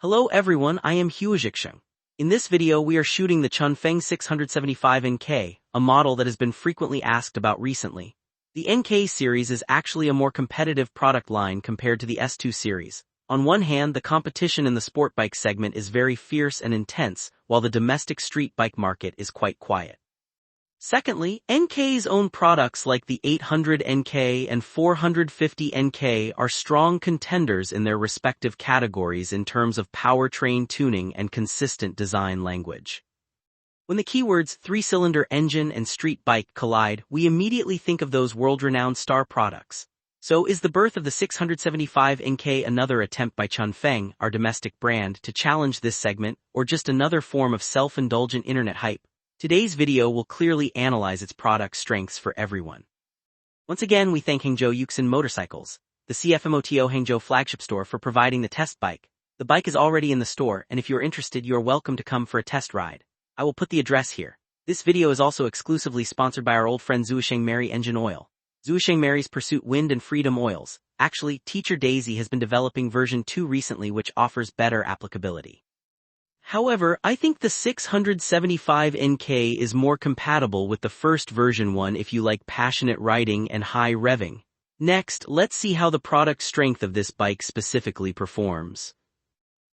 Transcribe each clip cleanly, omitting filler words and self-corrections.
Hello everyone, I am Huazixing. In this video we are shooting the CFMOTO 675NK, a model that has been frequently asked about recently. The NK series is actually a more competitive product line compared to the S2 series. On one hand, the competition in the sport bike segment is very fierce and intense, while the domestic street bike market is quite quiet. Secondly, NK's own products like the 800NK and 450NK are strong contenders in their respective categories in terms of powertrain tuning and consistent design language. When the keywords three-cylinder engine and street bike collide, we immediately think of those world-renowned star products. So is the birth of the 675NK another attempt by CFMOTO, our domestic brand, to challenge this segment, or just another form of self-indulgent internet hype? Today's video will clearly analyze its product strengths for everyone. Once again, we thank Hangzhou Yuxin Motorcycles, the CFMOTO Hangzhou flagship store, for providing the test bike. The bike is already in the store, and if you are interested, you are welcome to come for a test ride. I will put the address here. This video is also exclusively sponsored by our old friend Zhuosheng Mary Engine Oil. Zhuosheng Mary's Pursuit Wind and Freedom Oils. Actually, Teacher Daisy has been developing version 2 recently, which offers better applicability. However, I think the 675NK is more compatible with the first version one if you like passionate riding and high revving. Next, let's see how the product strength of this bike specifically performs.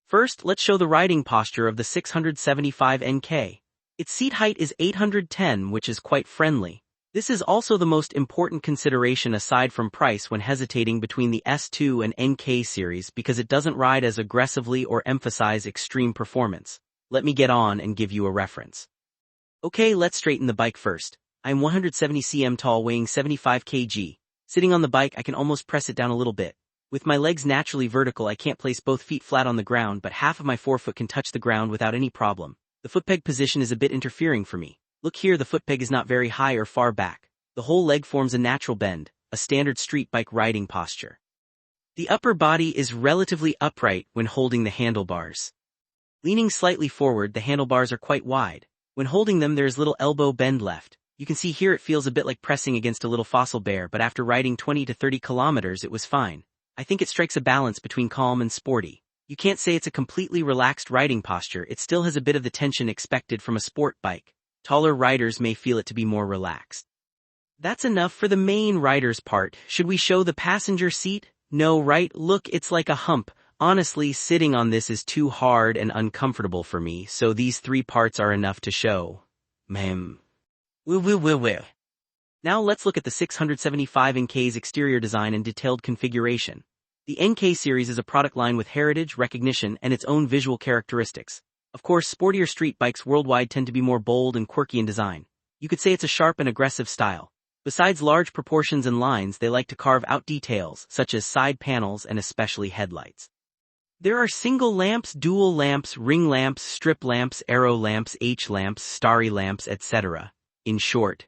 First, let's show the riding posture of the 675NK. Its seat height is 810, which is quite friendly. This is also the most important consideration aside from price when hesitating between the S2 and NK series, because it doesn't ride as aggressively or emphasize extreme performance. Let me get on and give you a reference. Okay, let's straighten the bike first. I am 170 cm tall, weighing 75 kg. Sitting on the bike, I can almost press it down a little bit. With my legs naturally vertical, I can't place both feet flat on the ground, but half of my forefoot can touch the ground without any problem. The foot peg position is a bit interfering for me. Look here, the foot peg is not very high or far back. The whole leg forms a natural bend, a standard street bike riding posture. The upper body is relatively upright when holding the handlebars. Leaning slightly forward, the handlebars are quite wide. When holding them, there is little elbow bend left. You can see here it feels a bit like pressing against a little fossil bear, but after riding 20 to 30 kilometers it was fine. I think it strikes a balance between calm and sporty. You can't say it's a completely relaxed riding posture, it still has a bit of the tension expected from a sport bike. Taller riders may feel it to be more relaxed. That's enough for the main rider's part. Should we show the passenger seat? No, right? Look, it's like a hump. Honestly, sitting on this is too hard and uncomfortable for me, so these three parts are enough to show. Now let's look at the 675NK's exterior design and detailed configuration. The NK series is a product line with heritage, recognition, and its own visual characteristics. Of course, sportier street bikes worldwide tend to be more bold and quirky in design. You could say it's a sharp and aggressive style. Besides large proportions and lines, they like to carve out details, such as side panels and especially headlights. There are single lamps, dual lamps, ring lamps, strip lamps, arrow lamps, H lamps, starry lamps, etc. In short,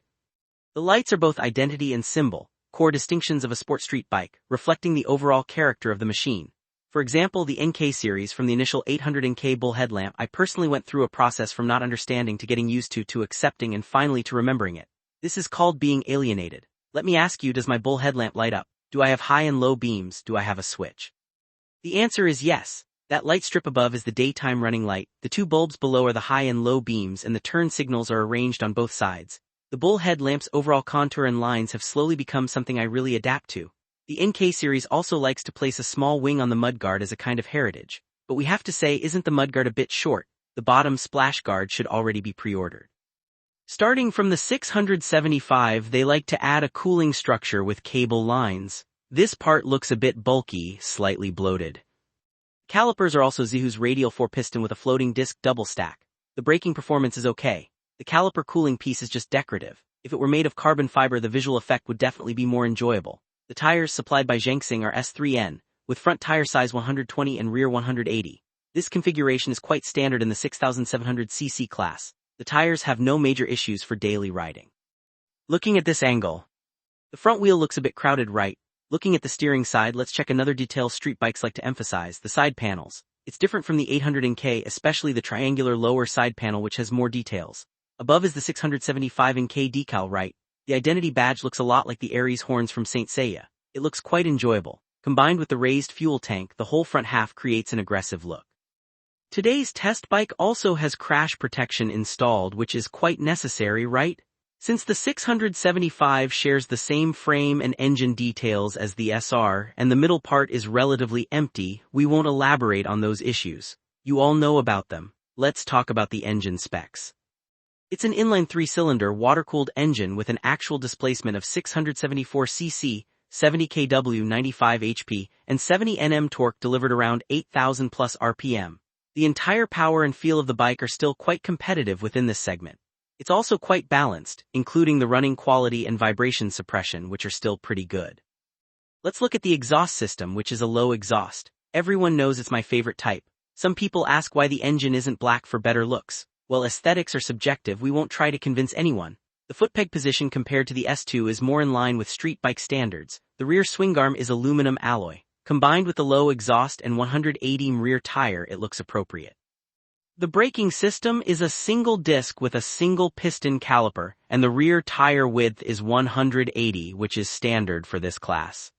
the lights are both identity and symbol, core distinctions of a sport street bike, reflecting the overall character of the machine. For example, the NK series, from the initial 800NK bull headlamp, I personally went through a process from not understanding to getting used to accepting and finally to remembering it. This is called being alienated. Let me ask you, does my bull headlamp light up? Do I have high and low beams? Do I have a switch? The answer is yes. That light strip above is the daytime running light, the two bulbs below are the high and low beams, and the turn signals are arranged on both sides. The bull headlamp's overall contour and lines have slowly become something I really adapt to. The NK series also likes to place a small wing on the mudguard as a kind of heritage. But we have to say, isn't the mudguard a bit short? The bottom splash guard should already be pre-ordered. Starting from the 675, they like to add a cooling structure with cable lines. This part looks a bit bulky, slightly bloated. Calipers are also Zihu's radial 4-piston with a floating disc double stack. The braking performance is okay. The caliper cooling piece is just decorative. If it were made of carbon fiber, the visual effect would definitely be more enjoyable. The tires supplied by Zhengxing are S3N, with front tire size 120 and rear 180. This configuration is quite standard in the 6700cc class. The tires have no major issues for daily riding. Looking at this angle, the front wheel looks a bit crowded, right? Looking at the steering side, let's check another detail street bikes like to emphasize, the side panels. It's different from the 800NK, especially the triangular lower side panel, which has more details. Above is the 675NK decal, right? The identity badge looks a lot like the Aries horns from Saint Seiya. It looks quite enjoyable. Combined with the raised fuel tank, the whole front half creates an aggressive look. Today's test bike also has crash protection installed, which is quite necessary, right? Since the 675 shares the same frame and engine details as the SR, and the middle part is relatively empty, we won't elaborate on those issues. You all know about them. Let's talk about the engine specs. It's an inline 3-cylinder water-cooled engine with an actual displacement of 674 cc, 70 kW, 95 HP, and 70 Nm torque delivered around 8,000 plus RPM. The entire power and feel of the bike are still quite competitive within this segment. It's also quite balanced, including the running quality and vibration suppression, which are still pretty good. Let's look at the exhaust system, which is a low exhaust. Everyone knows it's my favorite type. Some people ask why the engine isn't black for better looks. Well, aesthetics are subjective, we won't try to convince anyone. The foot peg position compared to the S2 is more in line with street bike standards. The rear swing arm is aluminum alloy. Combined with the low exhaust and 180mm rear tire, it looks appropriate. The braking system is a single disc with a single piston caliper, and the rear tire width is 180, which is standard for this class.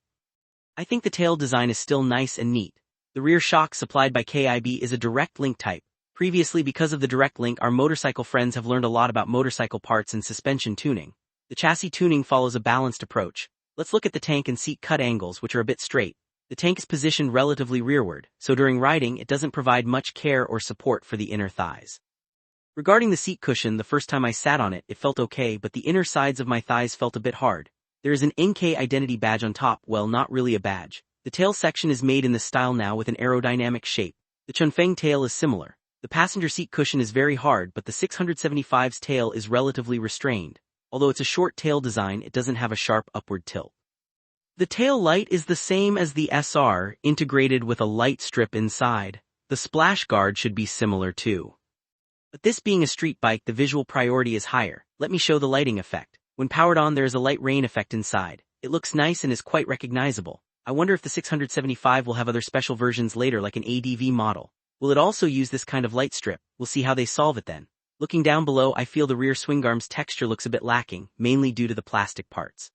I think the tail design is still nice and neat. The rear shock supplied by KIB is a direct link type. Previously, because of the direct link, our motorcycle friends have learned a lot about motorcycle parts and suspension tuning. The chassis tuning follows a balanced approach. Let's look at the tank and seat cut angles, which are a bit straight. The tank is positioned relatively rearward, so during riding it doesn't provide much care or support for the inner thighs. Regarding the seat cushion, the first time I sat on it, it felt okay, but the inner sides of my thighs felt a bit hard. There is an NK identity badge on top, well, not really a badge. The tail section is made in this style now with an aerodynamic shape. The Chunfeng tail is similar. The passenger seat cushion is very hard, but the 675's tail is relatively restrained. Although it's a short tail design, it doesn't have a sharp upward tilt. The tail light is the same as the SR, integrated with a light strip inside. The splash guard should be similar too. But this being a street bike, the visual priority is higher. Let me show the lighting effect. When powered on, there is a light rain effect inside. It looks nice and is quite recognizable. I wonder if the 675 will have other special versions later, like an ADV model. Will it also use this kind of light strip? We'll see how they solve it then. Looking down below, I feel the rear swing arm's texture looks a bit lacking, mainly due to the plastic parts.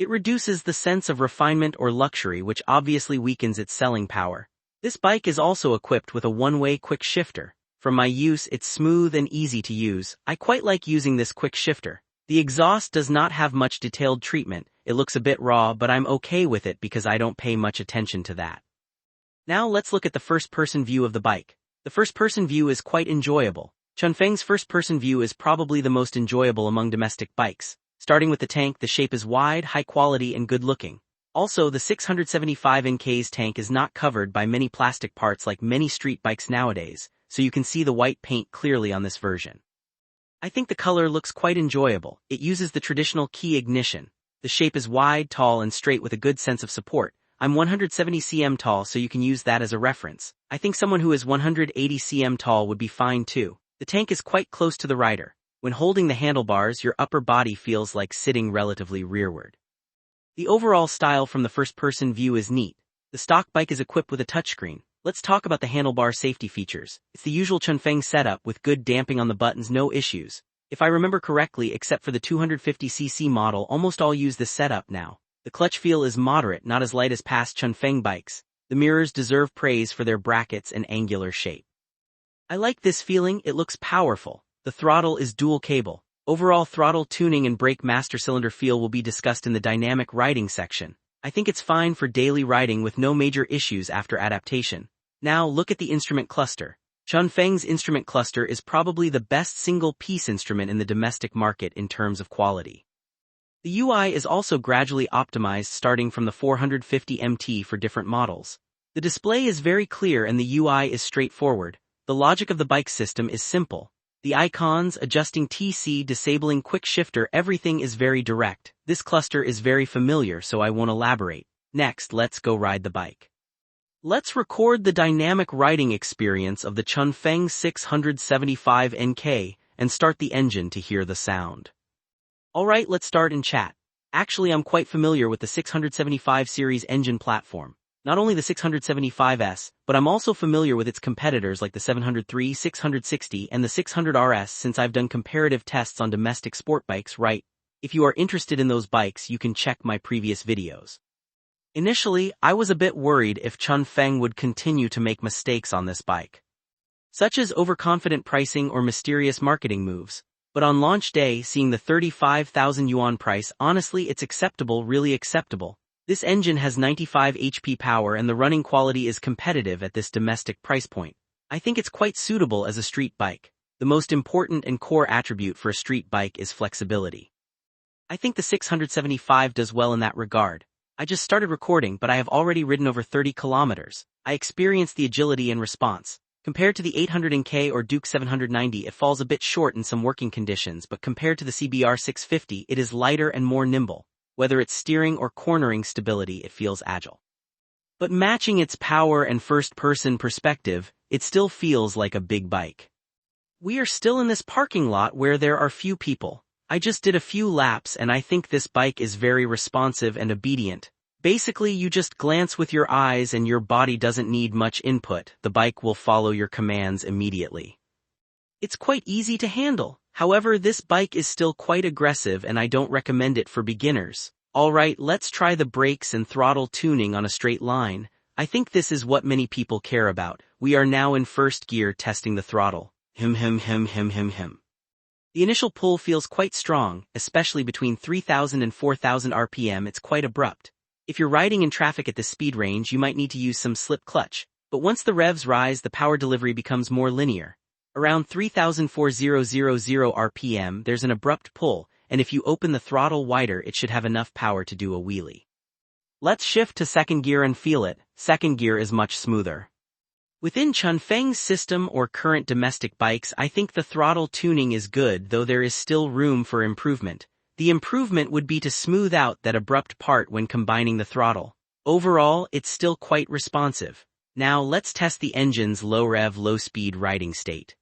It reduces the sense of refinement or luxury, which obviously weakens its selling power. This bike is also equipped with a one-way quick shifter. For my use, it's smooth and easy to use. I quite like using this quick shifter. The exhaust does not have much detailed treatment. It looks a bit raw, but I'm okay with it because I don't pay much attention to that. Now let's look at the first-person view of the bike. The first-person view is quite enjoyable. Chunfeng's first-person view is probably the most enjoyable among domestic bikes. Starting with the tank, the shape is wide, high quality, and good looking. Also, the 675NK's tank is not covered by many plastic parts like many street bikes nowadays, so you can see the white paint clearly on this version. I think the color looks quite enjoyable. It uses the traditional key ignition. The shape is wide, tall, and straight with a good sense of support. I'm 170 cm tall, so you can use that as a reference. I think someone who is 180 cm tall would be fine too. The tank is quite close to the rider. When holding the handlebars, your upper body feels like sitting relatively rearward. The overall style from the first-person view is neat. The stock bike is equipped with a touchscreen. Let's talk about the handlebar safety features. It's the usual Chunfeng setup with good damping on the buttons, no issues. If I remember correctly, except for the 250cc model, almost all use this setup now. The clutch feel is moderate, not as light as past Chunfeng bikes. The mirrors deserve praise for their brackets and angular shape. I like this feeling, it looks powerful. The throttle is dual cable. Overall throttle tuning and brake master cylinder feel will be discussed in the dynamic riding section. I think it's fine for daily riding with no major issues after adaptation. Now look at the instrument cluster. Chunfeng's instrument cluster is probably the best single-piece instrument in the domestic market in terms of quality. The UI is also gradually optimized starting from the 450 MT for different models. The display is very clear and the UI is straightforward. The logic of the bike system is simple. The icons, adjusting TC, disabling quick shifter, everything is very direct. This cluster is very familiar, so I won't elaborate. Next, let's go ride the bike. Let's record the dynamic riding experience of the Chunfeng 675NK and start the engine to hear the sound. Alright, let's start and chat. Actually, I'm quite familiar with the 675 series engine platform. Not only the 675S, but I'm also familiar with its competitors like the 703, 660, and the 600RS since I've done comparative tests on domestic sport bikes, right? If you are interested in those bikes, you can check my previous videos. Initially, I was a bit worried if Chunfeng would continue to make mistakes on this bike. such as overconfident pricing or mysterious marketing moves. But on launch day, seeing the 35,000 yuan price, honestly it's acceptable, really acceptable. This engine has 95 HP power and the running quality is competitive at this domestic price point. I think it's quite suitable as a street bike. The most important and core attribute for a street bike is flexibility. I think the 675 does well in that regard. I just started recording, but I have already ridden over 30 kilometers. I experienced the agility and response. Compared to the 800NK or Duke 790, it falls a bit short in some working conditions, but compared to the CBR 650, it is lighter and more nimble. Whether it's steering or cornering stability, it feels agile. But matching its power and first-person perspective, it still feels like a big bike. We are still in this parking lot where there are few people. I just did a few laps and I think this bike is very responsive and obedient. Basically, you just glance with your eyes and your body doesn't need much input. The bike will follow your commands immediately. It's quite easy to handle. However, this bike is still quite aggressive and I don't recommend it for beginners. Alright, let's try the brakes and throttle tuning on a straight line. I think this is what many people care about. We are now in first gear testing the throttle. The initial pull feels quite strong, especially between 3000 and 4000 RPM. It's quite abrupt. If you're riding in traffic at this speed range, you might need to use some slip clutch. But once the revs rise, the power delivery becomes more linear. Around 3,400 RPM, there's an abrupt pull, and if you open the throttle wider, it should have enough power to do a wheelie. Let's shift to second gear and feel it. Second gear is much smoother. Within Chunfeng's system or current domestic bikes, I think the throttle tuning is good, though there is still room for improvement. The improvement would be to smooth out that abrupt part when combining the throttle. Overall, it's still quite responsive. Now let's test the engine's low-rev, low-speed riding state.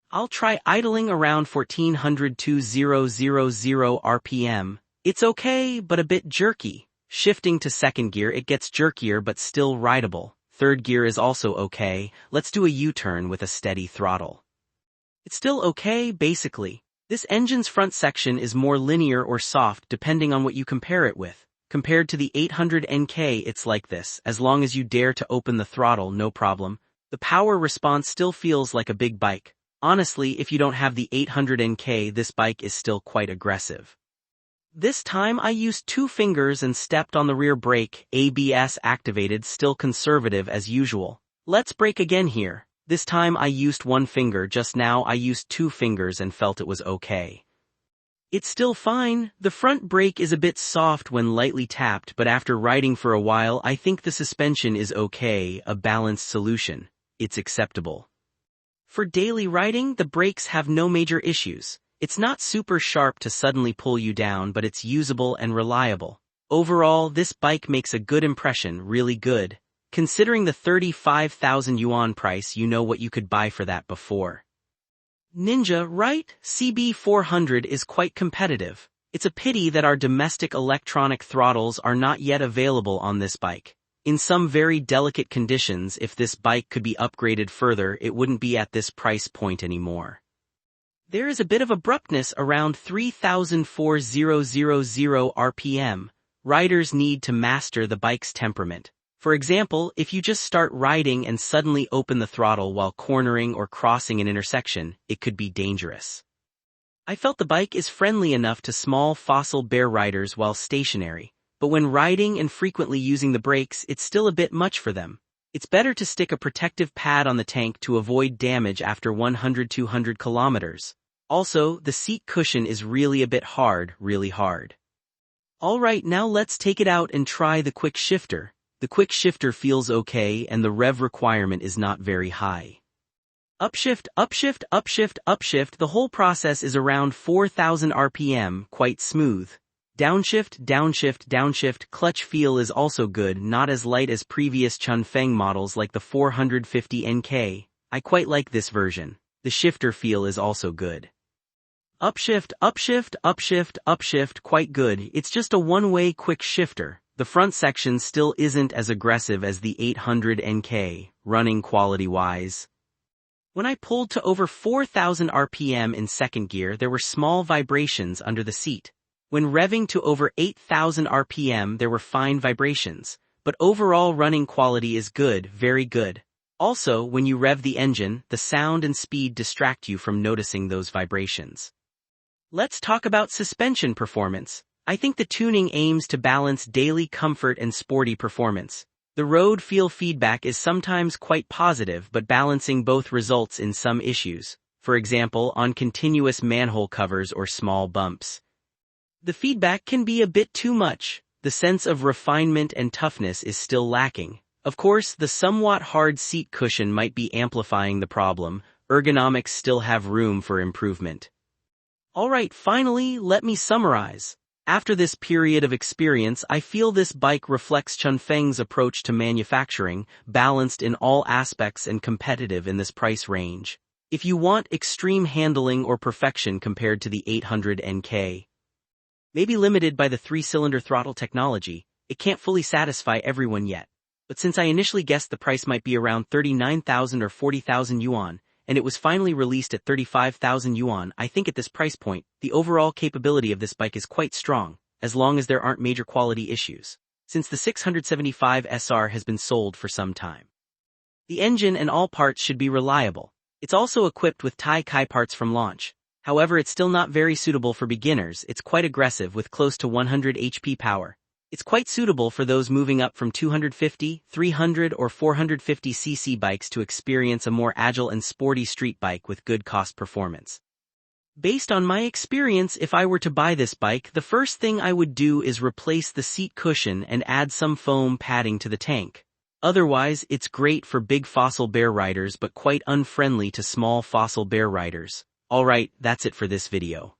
I'll try idling around 1400 to 000 RPM. It's okay, but a bit jerky. Shifting to second gear, it gets jerkier but still rideable. Third gear is also okay. Let's do a U-turn with a steady throttle. It's still okay, basically. This engine's front section is more linear or soft depending on what you compare it with. Compared to the 800NK, it's like this. As long as you dare to open the throttle, no problem. The power response still feels like a big bike. Honestly, if you don't have the 800NK, this bike is still quite aggressive. This time I used 2 fingers and stepped on the rear brake, ABS activated, still conservative as usual. Let's brake again here. This time I used 1 finger, just now I used 2 fingers and felt it was okay. It's still fine. The front brake is a bit soft when lightly tapped, but after riding for a while I think the suspension is okay, a balanced solution. It's acceptable. For daily riding, the brakes have no major issues. It's not super sharp to suddenly pull you down, but it's usable and reliable. Overall, this bike makes a good impression, really good. Considering the 35,000 yuan price, you know what you could buy for that before. Ninja, right? CB400 is quite competitive. It's a pity that our domestic electronic throttles are not yet available on this bike. In some very delicate conditions, if this bike could be upgraded further, it wouldn't be at this price point anymore. There is a bit of abruptness around 3,400 RPM. Riders need to master the bike's temperament. For example, if you just start riding and suddenly open the throttle while cornering or crossing an intersection, it could be dangerous. I felt the bike is friendly enough to small fossil bear riders while stationary, but when riding and frequently using the brakes, it's still a bit much for them. It's better to stick a protective pad on the tank to avoid damage after 100-200 kilometers. Also, the seat cushion is really a bit hard, really hard. Alright, now let's take it out and try the quick shifter. The quick shifter feels okay and the rev requirement is not very high. Upshift, upshift, upshift, upshift, the whole process is around 4,000 RPM, quite smooth. Downshift, downshift, downshift, clutch feel is also good, not as light as previous Chunfeng models like the 450NK. I quite like this version. The shifter feel is also good. Upshift, upshift, upshift, upshift, quite good. It's just a one-way quick shifter. The front section still isn't as aggressive as the 800NK, running quality-wise. When I pulled to over 4,000 RPM in second gear, there were small vibrations under the seat. When revving to over 8,000 RPM, there were fine vibrations, but overall running quality is good, very good. Also, when you rev the engine, the sound and speed distract you from noticing those vibrations. Let's talk about suspension performance. I think the tuning aims to balance daily comfort and sporty performance. The road feel feedback is sometimes quite positive, but balancing both results in some issues, for example on continuous manhole covers or small bumps. The feedback can be a bit too much. The sense of refinement and toughness is still lacking. Of course, the somewhat hard seat cushion might be amplifying the problem. Ergonomics still have room for improvement. Alright, finally, let me summarize. After this period of experience, I feel this bike reflects Chunfeng's approach to manufacturing, balanced in all aspects and competitive in this price range. If you want extreme handling or perfection compared to the 800 NK, maybe limited by the 3-cylinder throttle technology, it can't fully satisfy everyone yet. But since I initially guessed the price might be around 39,000 or 40,000 yuan, and it was finally released at 35,000 yuan, I think at this price point, the overall capability of this bike is quite strong, as long as there aren't major quality issues, since the 675 SR has been sold for some time. The engine and all parts should be reliable. It's also equipped with Tai Kai parts from launch. However, it's still not very suitable for beginners. It's quite aggressive with close to 100 HP power. It's quite suitable for those moving up from 250, 300 or 450 cc bikes to experience a more agile and sporty street bike with good cost performance. Based on my experience, if I were to buy this bike, the first thing I would do is replace the seat cushion and add some foam padding to the tank. Otherwise, it's great for big fossil bear riders but quite unfriendly to small fossil bear riders. Alright, that's it for this video.